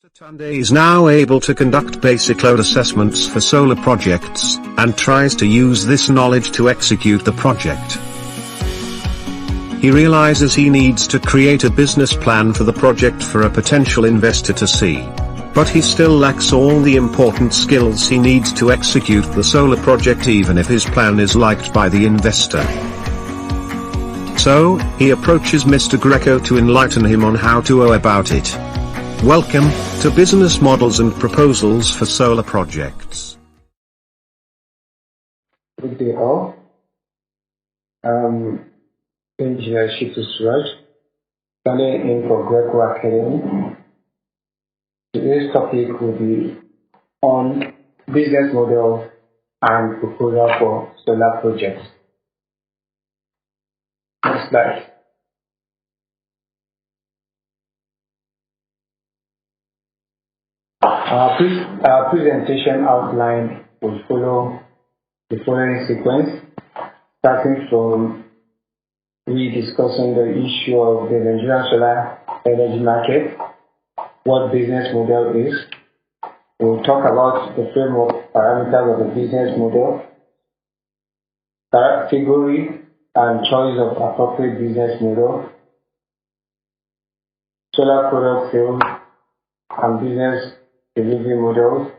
Mr Tunde is now able to conduct basic load assessments for solar projects, and tries to use this knowledge to execute the project. He realizes he needs to create a business plan for the project for a potential investor to see. But he still lacks all the important skills he needs to execute the solar project even if his plan is liked by the investor. So, he approaches Mr. Greco to enlighten him on how to go about it. Welcome to Business Models and Proposals for Solar Projects. Good day all. Engineer Shitu Suraj, standing in for Greco Academy. Today's topic will be on business model and proposal for solar projects. Next slide. Our presentation outline will follow the following sequence, starting from discussing the issue of the Nigerian solar energy market, what business model is. We'll talk about the framework parameters of the business model, category and choice of appropriate business model, solar product sales and business delivery models.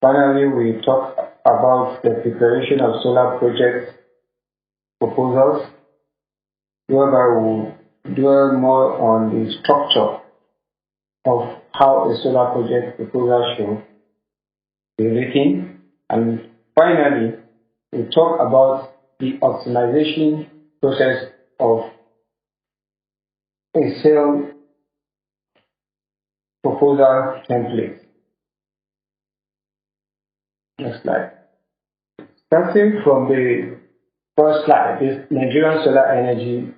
Finally, we talk about the preparation of solar project proposals, whereby we'll dwell more on the structure of how a solar project proposal should be written. And finally, we talk about the optimization process of a sale proposal template. Next slide. Starting from the first slide, is Nigerian solar energy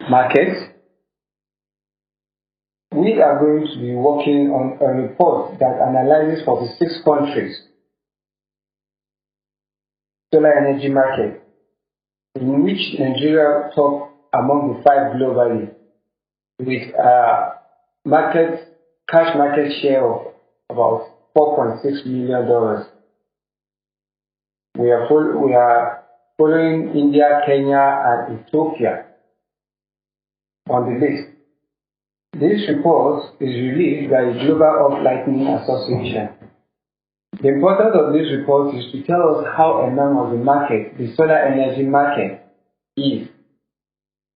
market. We are going to be working on a report that analyzes 46 countries' solar energy market, in which Nigeria top among the 5 globally, with cash market share of about $4.6 million. We are following India, Kenya, and Ethiopia on the list. This report is released by the Global Earth Lighting Association. The importance of this report is to tell us how enormous the market, the solar energy market, is.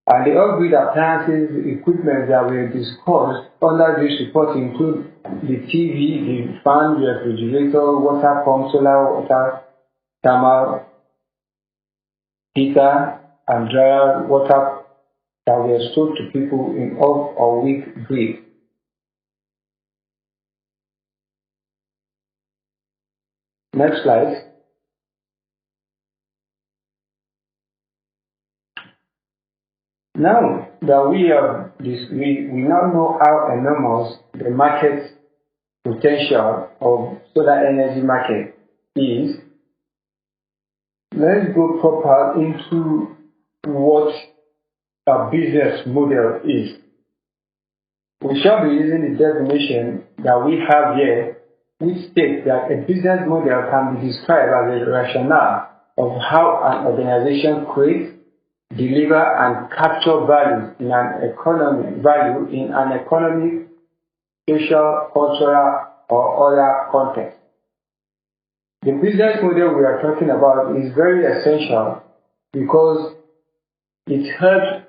And the off-grid appliances, equipment that were discussed under this report include the TV, the fan, the refrigerator, water pump, solar water, thermal heater, and dryer water that were sold to people in off or weak grid. Next slide. Now that we have this, we now know how enormous the market potential of solar energy market is. Let's go proper into what a business model is. We shall be using the definition that we have here, which states that a business model can be described as a rationale of how an organization creates, deliver and capture value in an economic, social, cultural, or other context. The business model we are talking about is very essential because it helps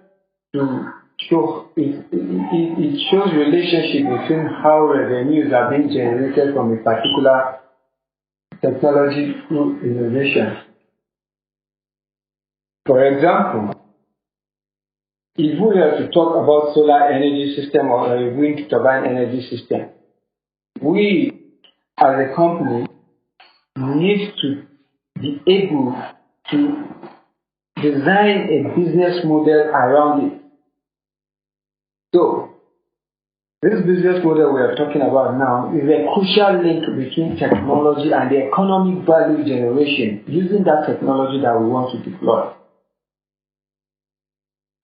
to show it shows relationship between how revenues are being generated from a particular technology through innovation. For example, if we were to talk about solar energy system or a wind turbine energy system, we as a company need to be able to design a business model around it. So, this business model we are talking about now is a crucial link between technology and the economic value generation using that technology that we want to deploy.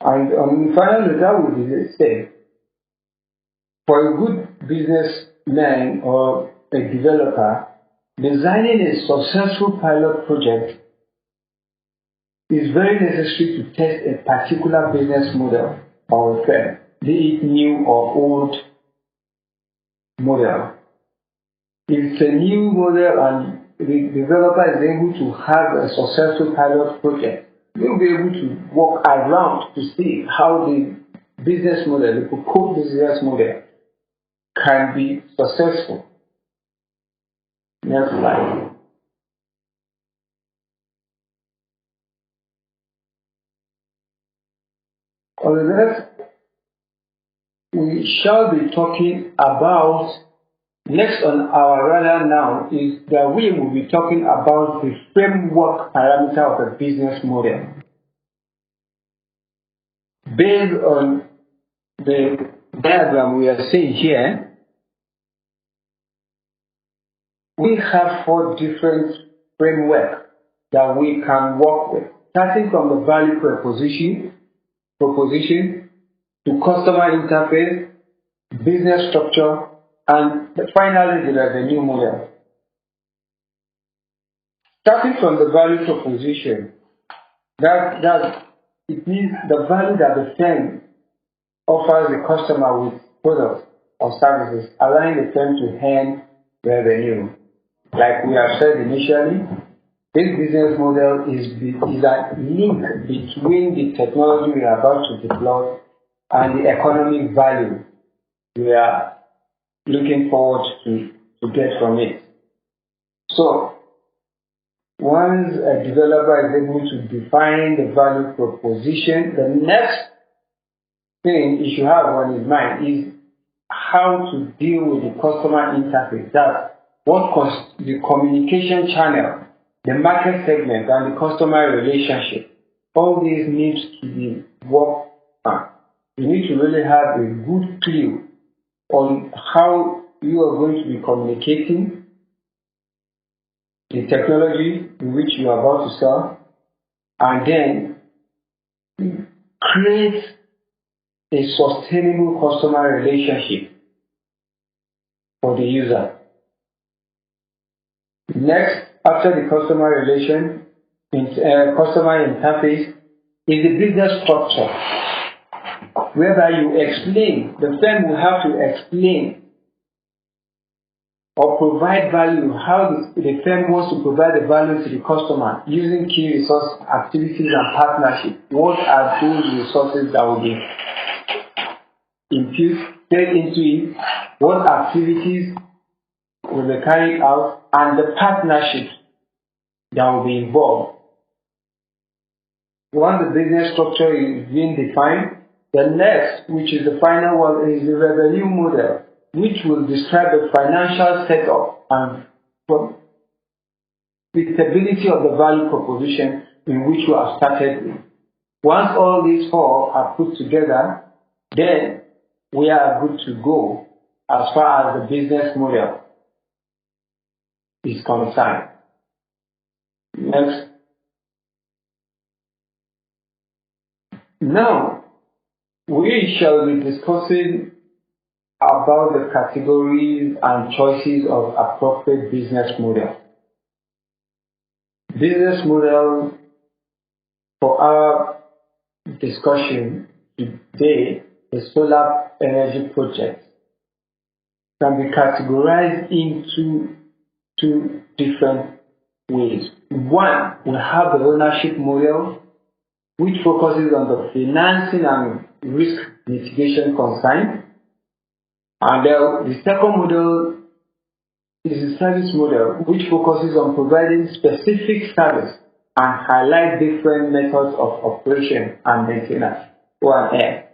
And finally, that would be said For a good businessman or a developer, designing a successful pilot project is very necessary to test a particular business model or firm, be it new or old model. If it's a new model and the developer is able to have a successful pilot project, they'll be able to walk around to see how the business model, the proposed business model, can be successful. Next slide. On the next, we shall be talking about, next on our radar now is that we will be talking about the framework parameter of a business model. Based on the diagram we are seeing here, we have 4 different frameworks that we can work with, starting from the value proposition to customer interface, business structure, and finally the revenue model. Starting from the value proposition, it means the value that the firm offers the customer with products or services, allowing the firm to earn revenue. Like we have said initially, this business model is a link between the technology we are about to deploy and the economic value we are looking forward to get from it. So, once a developer is able to define the value proposition, the next thing you should have on his mind is how to deal with the customer interface. That's what the communication channel, the market segment, and the customer relationship. All these needs to be worked on. You need to really have a good clue on how you are going to be communicating the technology in which you are about to sell, and then create a sustainable customer relationship for the user. Next, after the customer interface, is the business structure, whereby you explain, the firm will have to explain or provide value, how the firm wants to provide the value to the customer using key resource activities and partnership. What are those resources that will be infused into it? What activities will be carried out? And the partnerships that will be involved. Once the business structure is being defined, the next, which is the final one, is the revenue model, which will describe the financial setup and profitability of the value proposition in which you have started with. Once all these 4 are put together, then we are good to go as far as the business model is concerned. Next. Now, we shall be discussing about the categories and choices of appropriate business model. Business model for our discussion today, the solar energy project, can be categorized into 2 different ways. One, we have the ownership model, which focuses on the financing and risk mitigation concern. And the second model is the service model, which focuses on providing specific service and highlight different methods of operation and maintenance, O&M.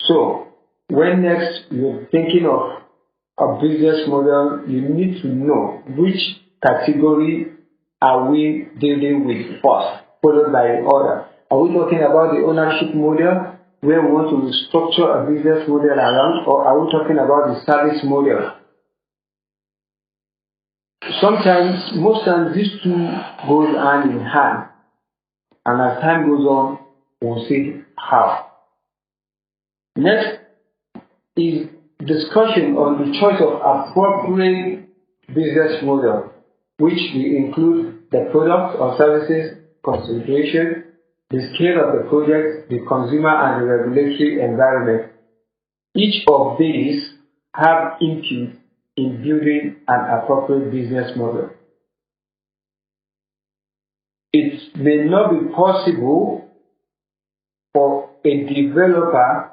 So, when next you're thinking of a business model, you need to know which category are we dealing with first, followed by the other. Are we talking about the ownership model, where we want to structure a business model around, or are we talking about the service model? Sometimes, most times, these 2 goes hand in hand, and as time goes on, we'll see how. Next, is discussion on the choice of appropriate business model, which will include the product or services consideration, the scale of the project, the consumer and the regulatory environment. Each of these have input in building an appropriate business model. It may not be possible for a developer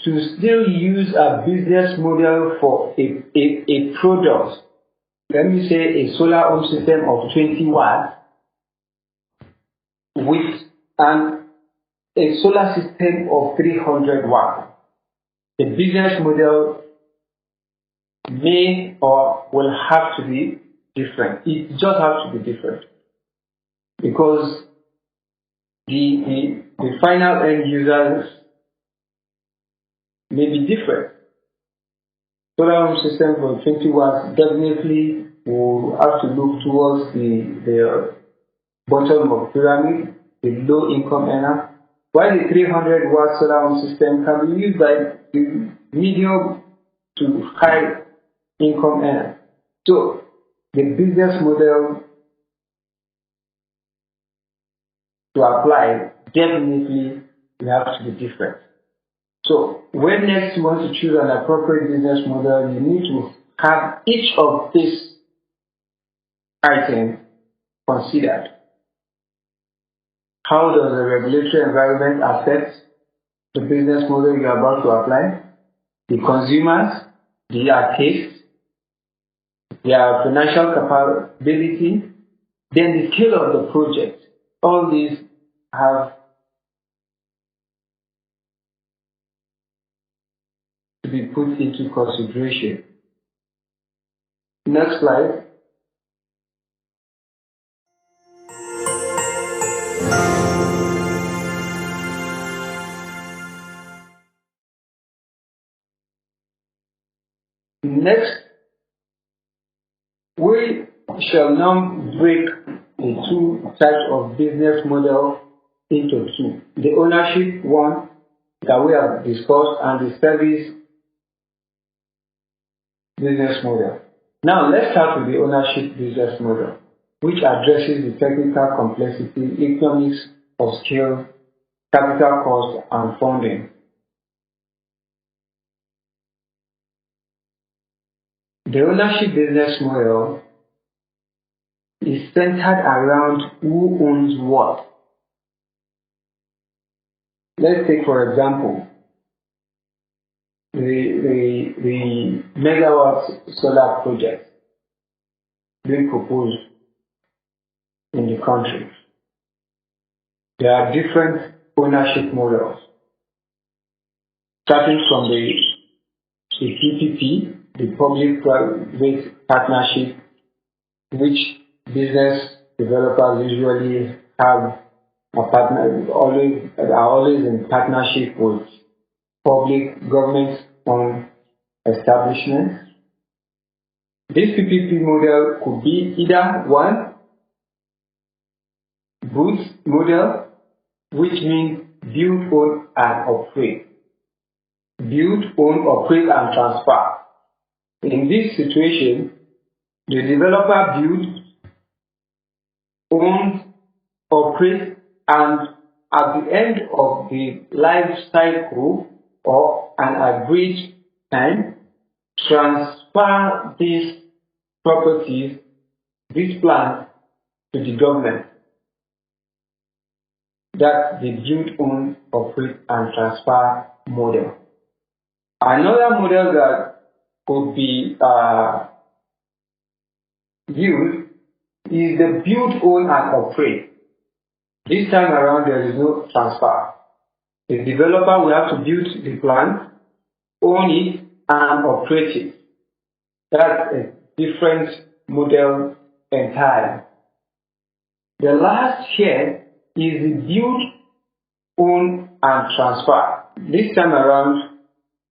to still use a business model for a product. Let me say a solar home system of 20 watts with a solar system of 300 watts. The business model may or will have to be different. It just has to be different because the final end users may be different. Solar home system for 20 watts definitely will have to look towards the bottom of pyramid, the low income earner, while the 300 watt solar home system can be used by the medium to high income earner. So the business model to apply definitely will have to be different. So when next you want to choose an appropriate business model, you need to have each of these items considered. How does the regulatory environment affect the business model you are about to apply? The consumers, their taste, their financial capability, then the scale of the project. All these have to be put into consideration. Next slide. Next, we shall now break the two types of business model into two. The ownership one that we have discussed and the service business model. Now let's start with the ownership business model, which addresses the technical complexity, economics of scale, capital cost, and funding. The ownership business model is centered around who owns what. Let's take, for example, the megawatt solar project being proposed in the country. There are different ownership models, starting from the PPP, the public-private partnership, which business developers usually have are always in partnership with public government-owned establishments. This PPP model could be either one, goods model, which means build, own, and operate. Build, own, operate, and transfer. In this situation, the developer builds, owns, operates, and at the end of the life cycle or an agreed time, transfer these properties, these plans, to the government. That's the build, own, operate, and transfer model. Another model that could be used is the build, own, and operate. This time around, there is no transfer. The developer will have to build the plant, own it, and operate it. That's a different model entirely. The last here is the build, own, and transfer. This time around,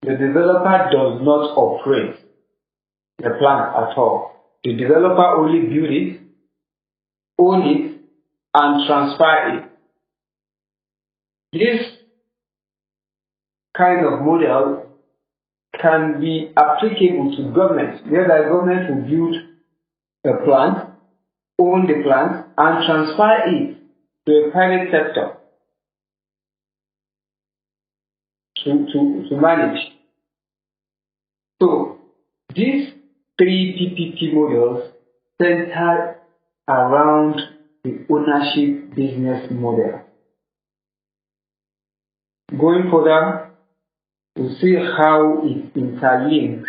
the developer does not operate the plant at all. The developer only build it, own it, and transfer it. This kind of model can be applicable to government, whereby government will build a plant, own the plant, and transfer it to a private sector to manage. So these three PPP models center around the ownership business model. Going further, we'll see how it interlinks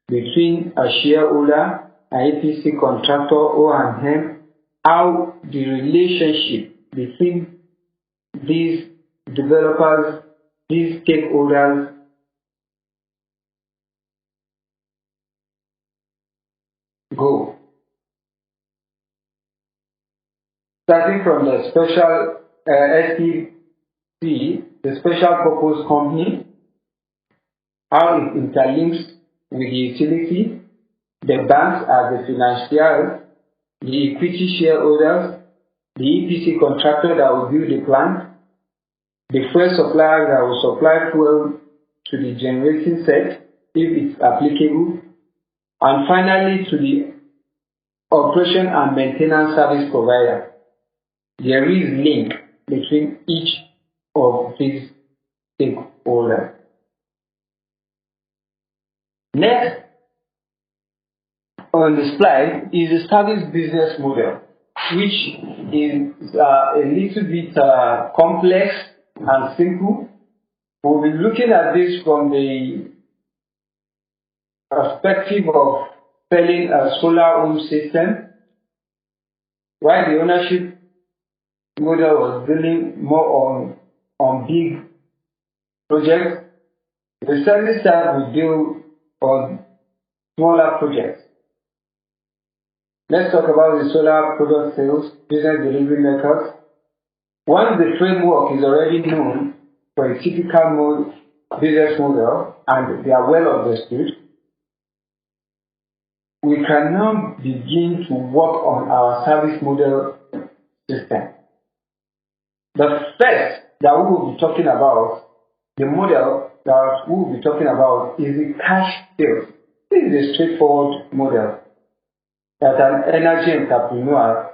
between a shareholder, an EPC contractor, O&M, how the relationship between these developers, these stakeholders go. Starting from the special SPC, the special purpose company, how it interlinks with the utility, the banks as the financiers, the equity shareholders, the EPC contractor that will build the plant, the fuel suppliers that will supply fuel to the generating set if it's applicable, and finally to the operation and maintenance service provider. There is link between each of these stakeholders. Next on the slide is the service business model, which is a little bit complex and simple. We'll be looking at this from the perspective of selling a solar home system, while the ownership model was dealing more on big projects. The service side will deal on smaller projects. Let's talk about the solar product sales business delivery methods. Once the framework is already known for a typical business model and they are well understood, we can now begin to work on our service model system. The first that we will be talking about, the model that we will be talking about, is the cash sales. This is a straightforward model that an energy entrepreneur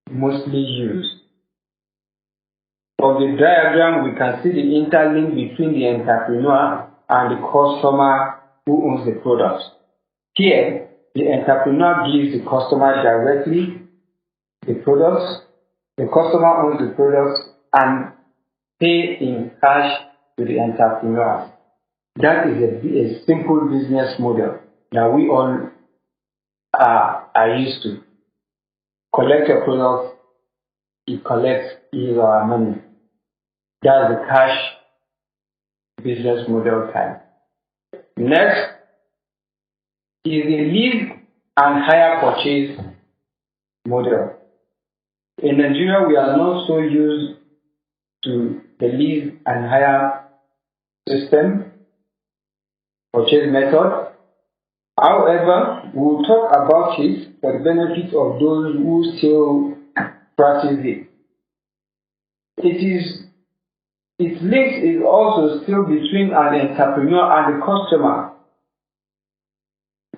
mostly uses. From the diagram, we can see the interlink between the entrepreneur and the customer who owns the product. Here, the entrepreneur gives the customer directly the products, the customer owns the products and pay in cash to the entrepreneur. That is a simple business model that we all are used to. Collect your product, it collects your money. That's the cash business model type. Next is the lease and hire purchase model. In Nigeria, we are not so used to the lease and hire system, purchase method. However, we will talk about it for the benefit of those who still practice it. Its link is also still between an entrepreneur and the customer,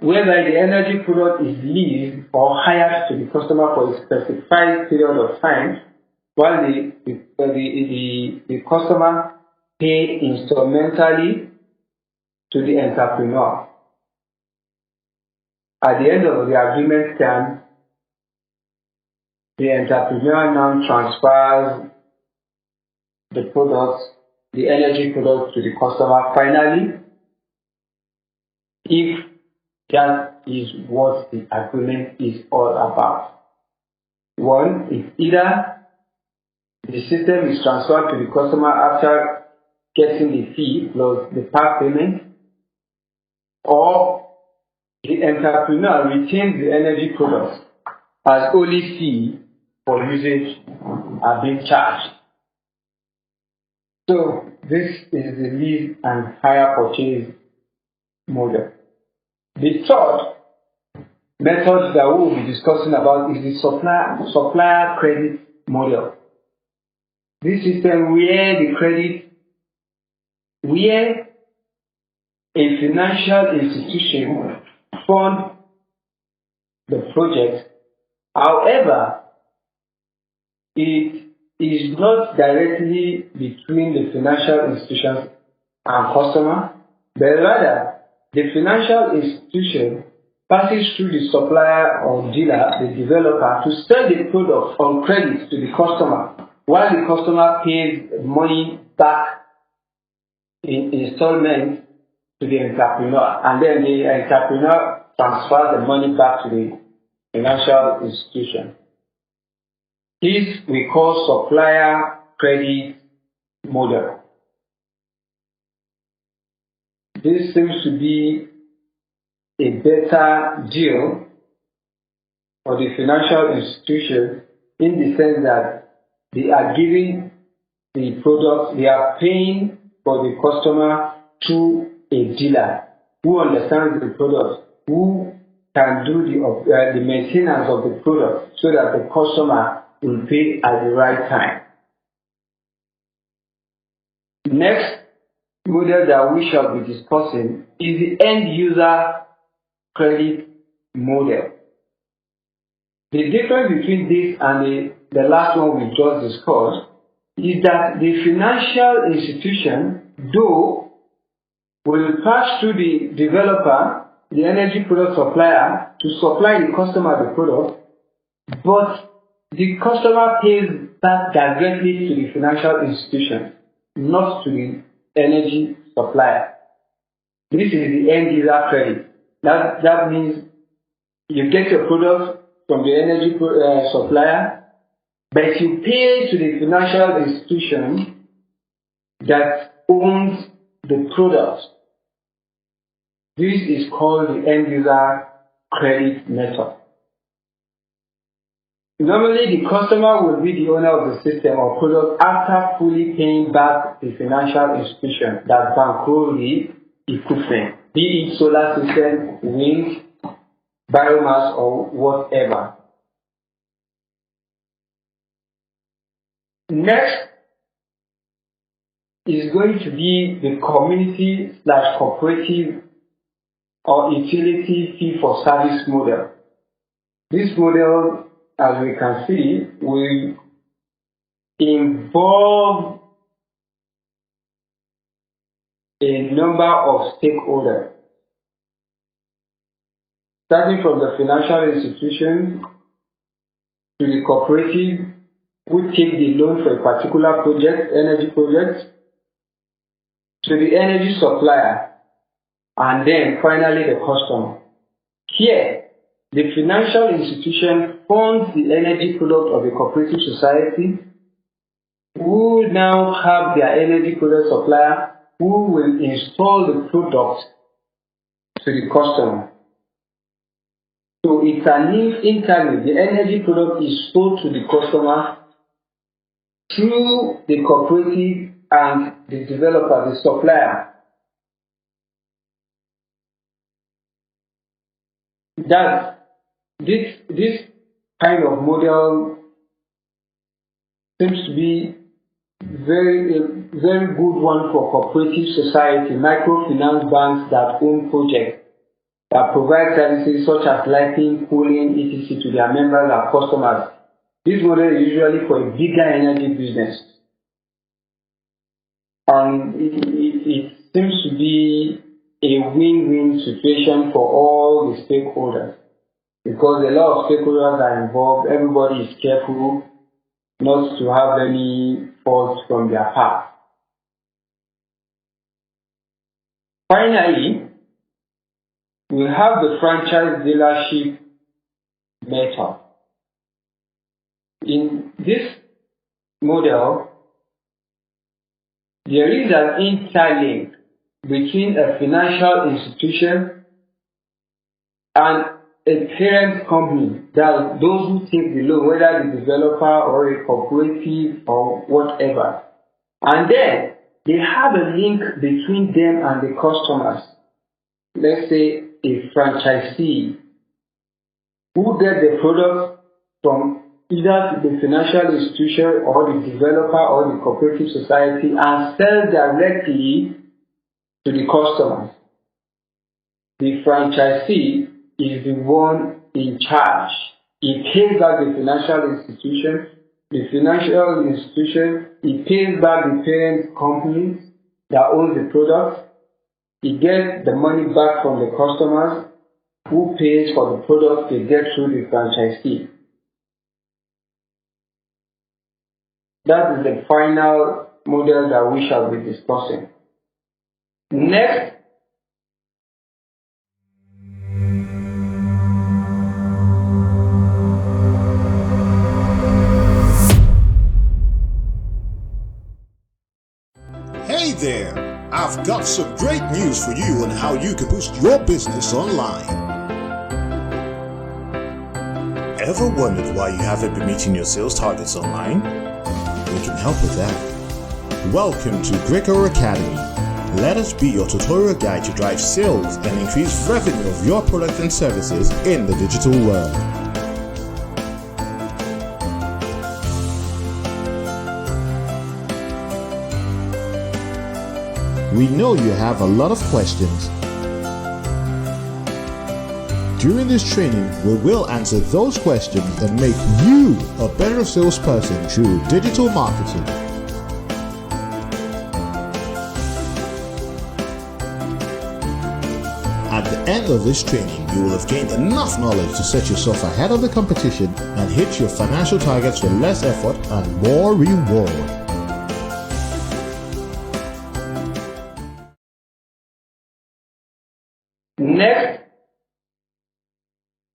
whether the energy product is leased or hired to the customer for a specified period of time, while the customer pay instrumentally to the entrepreneur. At the end of the agreement term, the entrepreneur now transfers the product, the energy product, to the customer finally, if that is what the agreement is all about. One is either the system is transferred to the customer after getting the fee plus the part payment, or the entrepreneur retains the energy products as only fee for usage are being charged. So this is the lease and hire purchase model. The third method that we will be discussing about is the supplier credit model. This system where a financial institution fund the project. However, it is not directly between the financial institutions and customer, but rather the financial institution passes through the supplier or dealer, the developer, to sell the product on credit to the customer, while the customer pays money back in installments to the entrepreneur, and then the entrepreneur transfers the money back to the financial institution. This we call supplier credit model. This seems to be a better deal for the financial institution in the sense that they are giving the product, they are paying for the customer through a dealer who understands the product, who can do the maintenance of the product so that the customer will pay at the right time. Next model that we shall be discussing is the end user credit model. The difference between this and the last one we just discussed is that the financial institution, though, will pass through the developer, the energy product supplier, to supply the customer the product, but the customer pays back directly to the financial institution, not to the energy supplier. This is the end user credit. That means you get your product from the energy supplier, but you pay to the financial institution that owns the product. This is called the end user credit method. Normally, the customer will be the owner of the system or product after fully paying back the financial institution that bankrolled the equipment, be it solar system, wind, biomass, or whatever. Next is going to be the community/cooperative or utility fee-for-service model. This model, as we can see, will involve a number of stakeholders, starting from the financial institution to the cooperative who take the loan for a particular project, energy project, to the energy supplier, and then finally the customer. Here, the financial institution funds the energy product of a cooperative society, who now have their energy product supplier who will install the product to the customer. So it's an internally, the energy product is sold to the customer through the cooperative and the developer, the supplier. That this kind of model seems to be a very good one for cooperative society, microfinance banks that own projects that provide services such as lighting, cooling, etc. to their members and customers. This model is usually for a bigger energy business. And it seems to be a win-win situation for all the stakeholders, because a lot of stakeholders are involved. Everybody is careful not to have any faults from their part. Finally, we have the franchise dealership method. In this model, there is an interlink between a financial institution and a parent company, that those who take the loan, whether the developer or a cooperative or whatever. And then they have a link between them and the customers. Let's say a franchisee who gets the product from either the financial institution or the developer or the cooperative society and sells directly to the customers. the franchisee is the one in charge. He pays back the financial institution. The financial institution, he pays back the parent company that owns the product. He gets the money back from the customers who pays for the product they get through the franchisee. That is the final model that we shall be discussing. Next, Hey there! I've got some great news for you on how you can boost your business online. Ever wondered why you haven't been meeting your sales targets online? We can help with that. Welcome to Greco Academy. Let us be your tutorial guide to drive sales and increase revenue of your products and services in the digital world. We know you have a lot of questions. During this training, we will answer those questions and make you a better salesperson through digital marketing. At the end of this training, you will have gained enough knowledge to set yourself ahead of the competition and hit your financial targets with less effort and more reward. Next,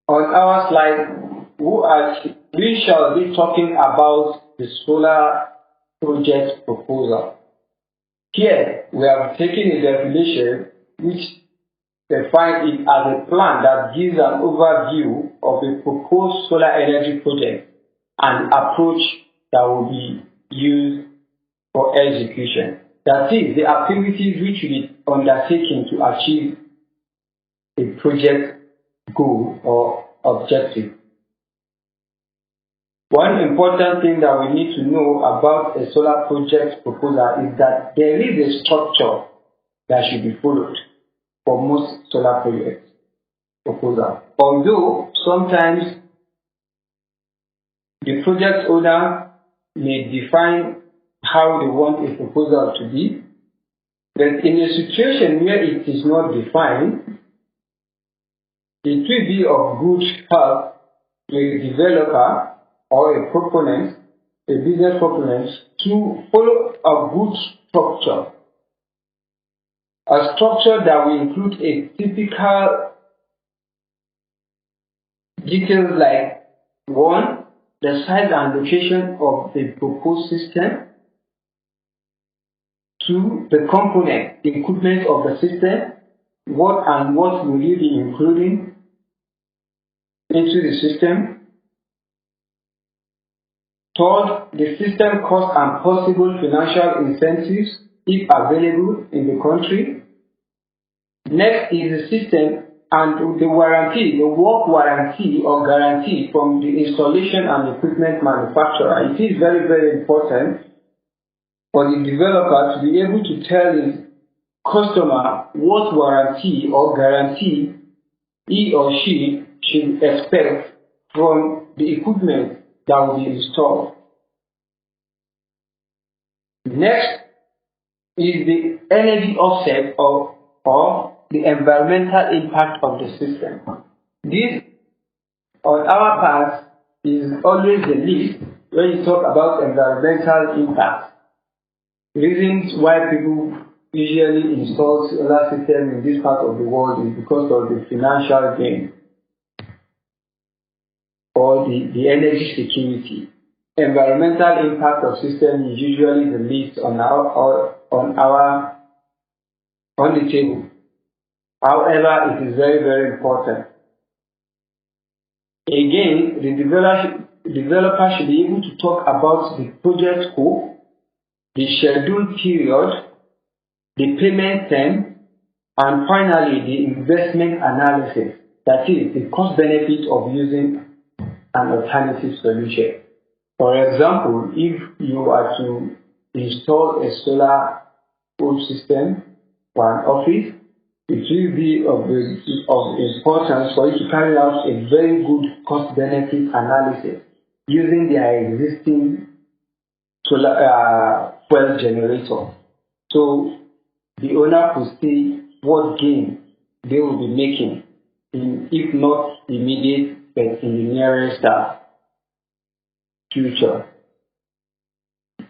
on our slide, we shall be talking about the solar project proposal. Here, we have taken a definition which defines it as a plan that gives an overview of a proposed solar energy project and approach that will be used for execution. That is, the activities which will be undertaken to achieve a project goal or objective. One important thing that we need to know about a solar project proposal is that there is a structure that should be followed for most solar project proposal. Although sometimes the project owner may define how they want a proposal to be, but in a situation where it is not defined, it will be of good help to a developer or a proponent, a business proponent, to follow a good structure. A structure that will include a typical details like 1. The size and location of the proposed system. 2. The component, the equipment of the system. What will you be including into the system? 3rd, the system cost and possible financial incentives if available in the country. Next is the system and the warranty, the work warranty or guarantee from the installation and equipment manufacturer. It is very, very important for the developer to be able to tell his customer what warranty or guarantee he or she should expect from the equipment that will be installed. Next is the energy offset or the environmental impact of the system. This, on our part, is always the least when you talk about environmental impact. Reasons why people usually install solar systems in this part of the world is because of the financial gain or the energy security. Environmental impact of system is usually the least on the table. However, it is very, very important. Again, the developer should be able to talk about the project scope, the schedule period, the payment term, and finally the investment analysis. That is, the cost benefit of using an alternative solution. For example, if you are to install a solar home system for an office, it will be of importance for you to carry out a very good cost-benefit analysis using their existing solar fuel generator. So the owner could see what gain they will be making, if not immediate, but in the nearest future.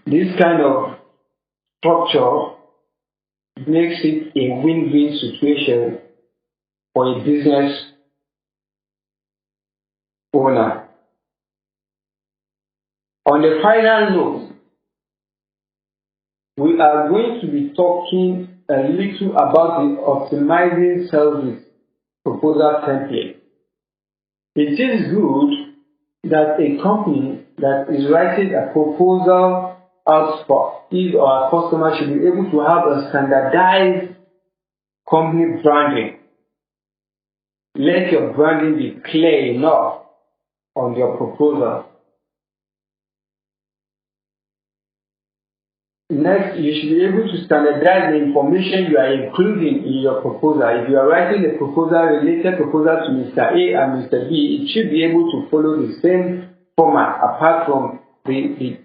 This kind of structure makes it a win-win situation for a business owner. On the final note, we are going to be talking a little about the optimizing sales proposal template. It is good that a company that is writing a proposal out for his or her customer should be able to have a standardized company branding. Let your branding be clear enough on your proposal. Next, you should be able to standardize the information you are including in your proposal. If you are writing a proposal, related proposal to Mr. A and Mr. B, it should be able to follow the same format apart from the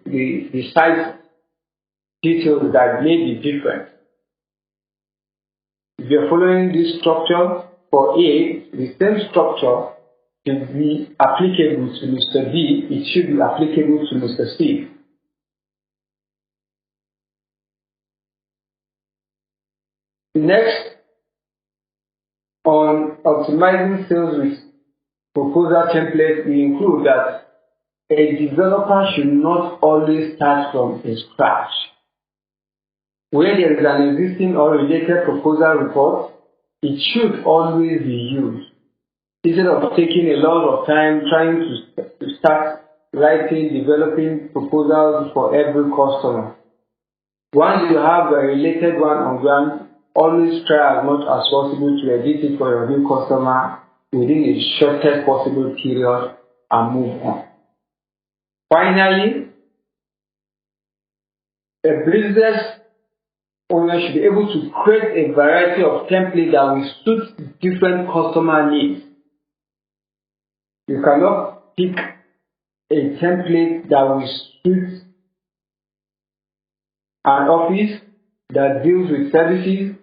size details that may be different. If you are following this structure for A, the same structure should be applicable to Mr. B, it should be applicable to Mr. C. Next, on optimizing sales with proposal template, we include that a developer should not always start from scratch. Where there is an existing or related proposal report, it should always be used. Instead of taking a lot of time trying to start writing, developing proposals for every customer. Once you have a related one on ground, always try as much as possible to edit it for your new customer within the shortest possible period and move on. Finally, a business owner should be able to create a variety of templates that will suit different customer needs. You cannot pick a template that will suit an office that deals with services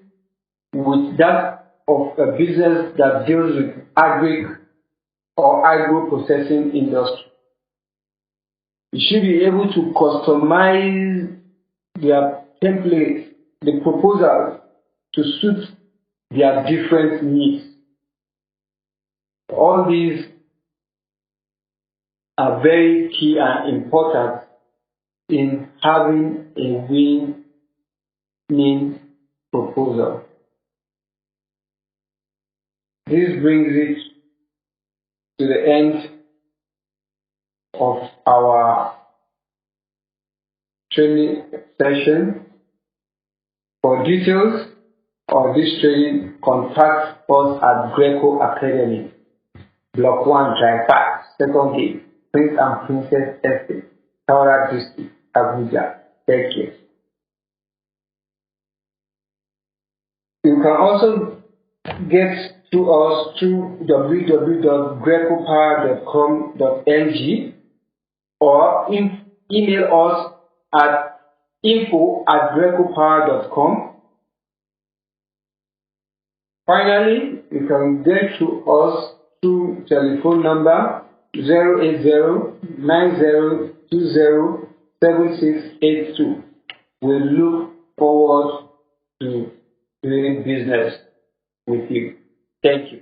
with that of a business that deals with agri or agro-processing industry. You should be able to customize their templates, the proposals, to suit their different needs. All these are very key and important in having a win-win proposal. This brings it to the end of our training session. For details of this training, contact us at Greco Academy, Block 1, Drive 5, Second Gate, Prince and Princess Estate, Taura District, Abuja. Thank you. You can also get to us through www.grecopower.com.ng or email us at info@grecopower.com. Finally, you can get to us through telephone number 08090207682. We look forward to doing business with you. Thank you.